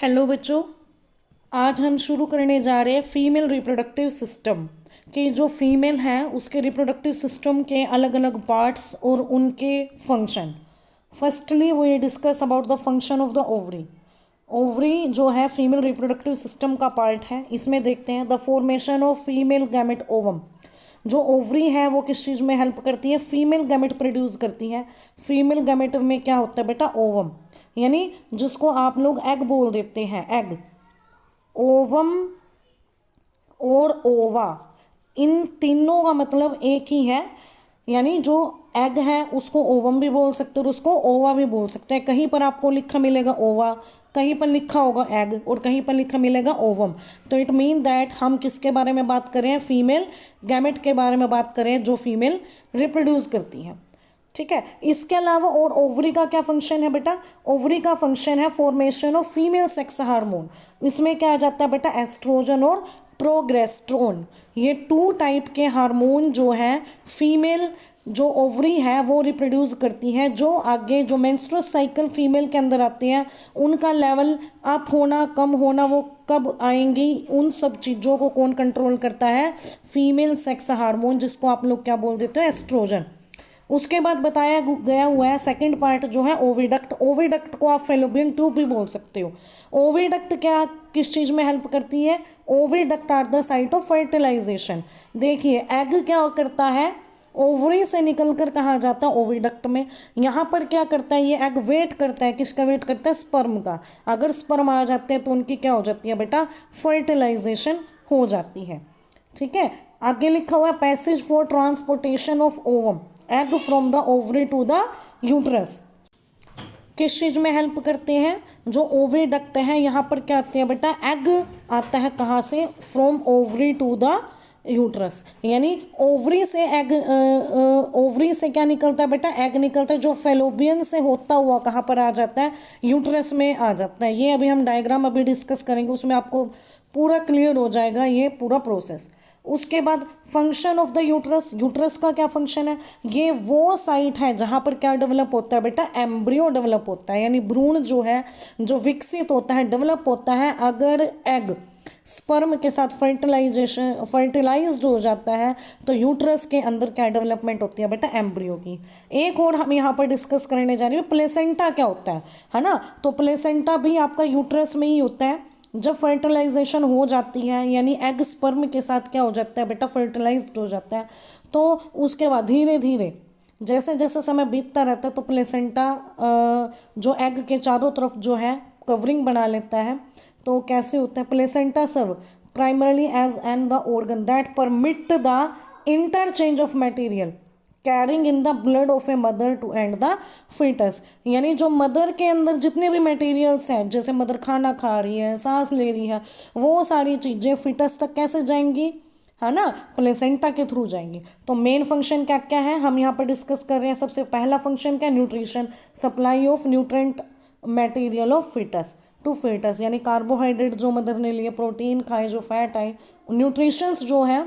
Hello बच्चों। आज हम शुरू करने जा रहे हैं फीमेल रिप्रोडक्टिव सिस्टम कि जो फीमेल है उसके रिप्रोडक्टिव सिस्टम के अलग अलग पार्ट्स और उनके function. Firstly we discuss about the function of the ovary. Ovary जो है फीमेल रिप्रोडक्टिव सिस्टम का पार्ट है। इसमें देखते हैं the formation of female gamete ovum. जो ओवरी है वो किस चीज़ में हेल्प करती है? फीमेल गैमेट प्रोड्यूस करती है। फीमेल गैमेट में क्या होता है बेटा? ओवम, यानी जिसको आप लोग एग बोल देते हैं। एग, ओवम और ओवा, इन तीनों का मतलब एक ही है। यानी जो एग है उसको ओवम भी बोल सकते हैं और उसको ओवा भी बोल सकते हैं। कहीं पर आपको लिखा मिलेगा ओवा, कहीं पर लिखा होगा एग और कहीं पर लिखा मिलेगा ओवम। तो इट मीन दैट हम किसके बारे में बात करें? फीमेल गैमेट के बारे में बात करें जो फीमेल रिप्रोड्यूस करती है। ठीक है। इसके अलावा और ओवरी का क्या फंक्शन है बेटा? ओवरी का फंक्शन है formation of female sex hormone. इसमें क्या आ जाता है बेटा? एस्ट्रोजन और प्रोग्रेस्ट्रोन। ये टू टाइप के हार्मोन जो हैं फीमेल जो ओवरी है वो रिप्रोड्यूस करती हैं। जो आगे जो मेंस्ट्रुअल साइकिल फीमेल के अंदर आते हैं उनका लेवल अप होना कम होना वो कब आएंगी, उन सब चीज़ों को कौन कंट्रोल करता है? फीमेल सेक्स हार्मोन, जिसको आप लोग क्या बोल देते हैं? एस्ट्रोजन। उसके बाद बताया गया हुआ है सेकंड पार्ट जो है ओविडक्ट। ओविडक्ट को आप फेलोपियन ट्यूब भी बोल सकते हो। ओविडक्ट क्या किस चीज़ में हेल्प करती है? Oviduct are the site of fertilization. देखिए एग क्या करता है? ओवरी से निकलकर कहाँ जाता है? ओविडक्ट में। यहाँ पर क्या करता है? ये एग वेट करता है। किसका वेट करता है? स्पर्म का। अगर स्पर्म आ जाते हैं तो उनकी क्या हो जाती है बेटा? फर्टिलाइजेशन हो जाती है। ठीक है। आगे लिखा हुआ है passage for transportation of ovum egg from the ovary to the uterus. किस चीज़ में हेल्प करते हैं? जो ओविडक्ट है यहाँ पर क्या आते हैं बेटा? एग आता है कहाँ से? From ovary to the uterus. यानी ओवरी से एग, ओवरी से क्या निकलता है बेटा? एग निकलता है जो फेलोपियन से होता हुआ कहाँ पर आ जाता है? यूट्रस में आ जाता है। ये अभी हम डायग्राम अभी डिस्कस करेंगे, उसमें आपको पूरा क्लियर हो जाएगा ये पूरा प्रोसेस। उसके बाद function of the uterus. Uterus का क्या फंक्शन है? ये वो साइट है जहाँ पर क्या डेवलप होता है बेटा? एम्ब्रियो डेवलप होता है। यानी भ्रूण जो है जो विकसित होता है, डेवलप होता है अगर एग स्पर्म के साथ फर्टिलाइज्ड हो जाता है तो यूट्रस के अंदर क्या डेवलपमेंट होती है बेटा? एम्ब्रियो की। एक और हम यहाँ पर डिस्कस करने जा रहे हैं प्लेसेंटा क्या होता है ना? तो प्लेसेंटा भी आपका यूट्रस में ही होता है। जब फर्टिलाइजेशन हो जाती है यानी एग स्पर्म के साथ क्या हो जाता है बेटा? फर्टिलाइज्ड हो जाता है। तो उसके बाद धीरे धीरे जैसे जैसे समय बीतता रहता है तो प्लेसेंटा जो एग के चारों तरफ जो है कवरिंग बना लेता है। तो कैसे होता है? Placenta serve primarily as an the organ that permit the interchange of material carrying in the blood of a mother to and the foetus. यानी जो मदर के अंदर जितने भी मटेरियल्स हैं, जैसे मदर खाना खा रही है, सांस ले रही है, वो सारी चीज़ें फीटस तक कैसे जाएंगी? है ना? प्लेसेंटा के थ्रू जाएंगी। तो मेन फंक्शन क्या क्या है हम यहाँ पर डिस्कस कर रहे हैं। सबसे पहला फंक्शन क्या? Nutrition, supply of nutrient material of foetus to foetus. यानी कार्बोहाइड्रेट जो मदर ने लिए, प्रोटीन खाए, जो फैट आए, न्यूट्रिशंस जो है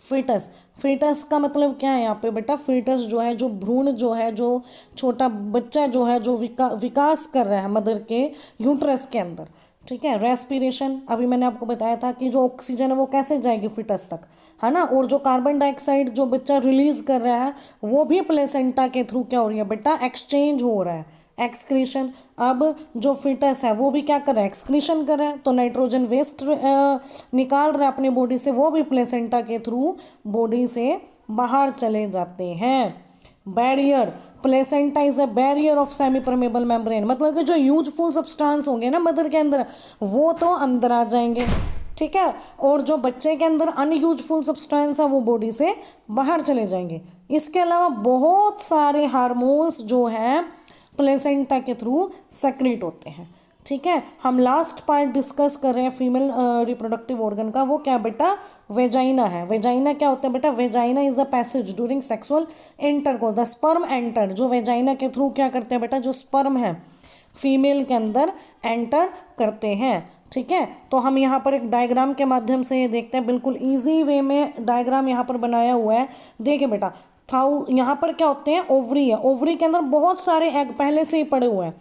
फीटस। फीटस का मतलब क्या है यहाँ पे बेटा? फीटस जो है जो भ्रूण जो है जो छोटा बच्चा जो है जो विकास कर रहा है मदर के यूट्रस के अंदर। ठीक है। रेस्पिरेशन अभी मैंने आपको बताया था कि जो ऑक्सीजन है वो कैसे जाएगी फीटस तक, है ना? और जो कार्बन डाइऑक्साइड जो बच्चा रिलीज कर रहा है वो भी प्लेसेंटा के थ्रू क्या हो रही है बेटा? एक्सचेंज हो रहा है। एक्सक्रीशन, अब जो फीटस है वो भी क्या कर रहा है? एक्सक्रीशन कर रहा है। तो नाइट्रोजन वेस्ट निकाल रहा है अपने बॉडी से, वो भी प्लेसेंटा के थ्रू बॉडी से बाहर चले जाते हैं। Barrier, placenta is a barrier of semi permeable membrane. मतलब कि जो यूजफुल सब्सटेंस होंगे ना मदर के अंदर वो तो अंदर आ जाएंगे। ठीक है। और जो बच्चे के अंदर अनयूजफुल सब्सटेंस है वो बॉडी से बाहर चले जाएंगे। इसके अलावा बहुत सारे हार्मोन्स जो हैं प्लेसेंटा के थ्रू सेक्रेट होते हैं। ठीक है। हम लास्ट पार्ट डिस्कस कर रहे हैं फीमेल रिप्रोडक्टिव ऑर्गन का। वो क्या बेटा? वेजाइना है। वेजाइना क्या होता है बेटा? Vagina is the passage during sexual intercourse the sperm enter. जो वेजाइना के थ्रू क्या करते हैं बेटा? जो स्पर्म है फीमेल के अंदर एंटर करते हैं। ठीक है। तो हम यहाँ पर एक डायग्राम के माध्यम से ये देखते हैं, बिल्कुल ईजी वे में डायग्राम यहाँ पर बनाया हुआ है। देखिए बेटा, थाउ यहाँ पर क्या होते हैं? ओवरी है। ओवरी के अंदर बहुत सारे एग पहले से ही पड़े हुए हैं।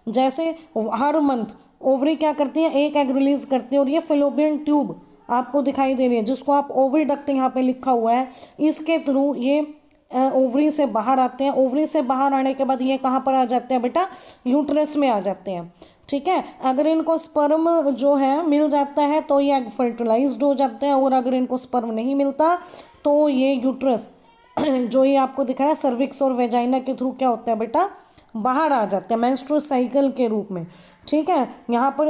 जैसे हर मंथ ओवरी क्या करती है, एक एग रिलीज करती है, और ये फेलोपियन ट्यूब आपको दिखाई दे रही है जिसको आप ओविडक्ट यहाँ पे लिखा हुआ है, इसके थ्रू ये ओवरी से बाहर आते हैं। ओवरी से बाहर आने के बाद ये कहाँ पर आ जाते हैं बेटा, यूट्रस में आ जाते हैं। ठीक है, अगर इनको स्पर्म जो है मिल जाता है तो ये एग फर्टिलाइज्ड हो जाते हैं, और अगर इनको स्पर्म नहीं मिलता तो ये यूट्रस जो ये आपको दिख रहा है सर्विक्स और वेजाइना के थ्रू क्या होता है बेटा, बाहर आ जाते हैं मेंस्ट्रुअल साइकिल के रूप में। ठीक है, यहाँ पर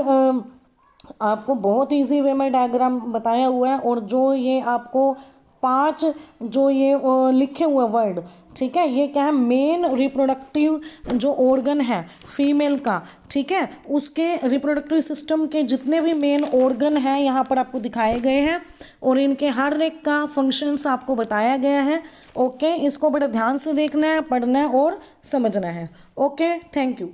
आपको बहुत इजी वे में डायग्राम बताया हुआ है, और जो ये आपको 5 जो ये लिखे हुए वर्ड, ठीक है, ये क्या है, मेन रिप्रोडक्टिव जो ऑर्गन है फीमेल का, ठीक है, उसके रिप्रोडक्टिव सिस्टम के जितने भी मेन ऑर्गन हैं यहाँ पर आपको दिखाए गए हैं, और इनके हर एक का फंक्शंस आपको बताया गया है। ओके, इसको बड़े ध्यान से देखना है, पढ़ना है और समझना है। Okay, thank you.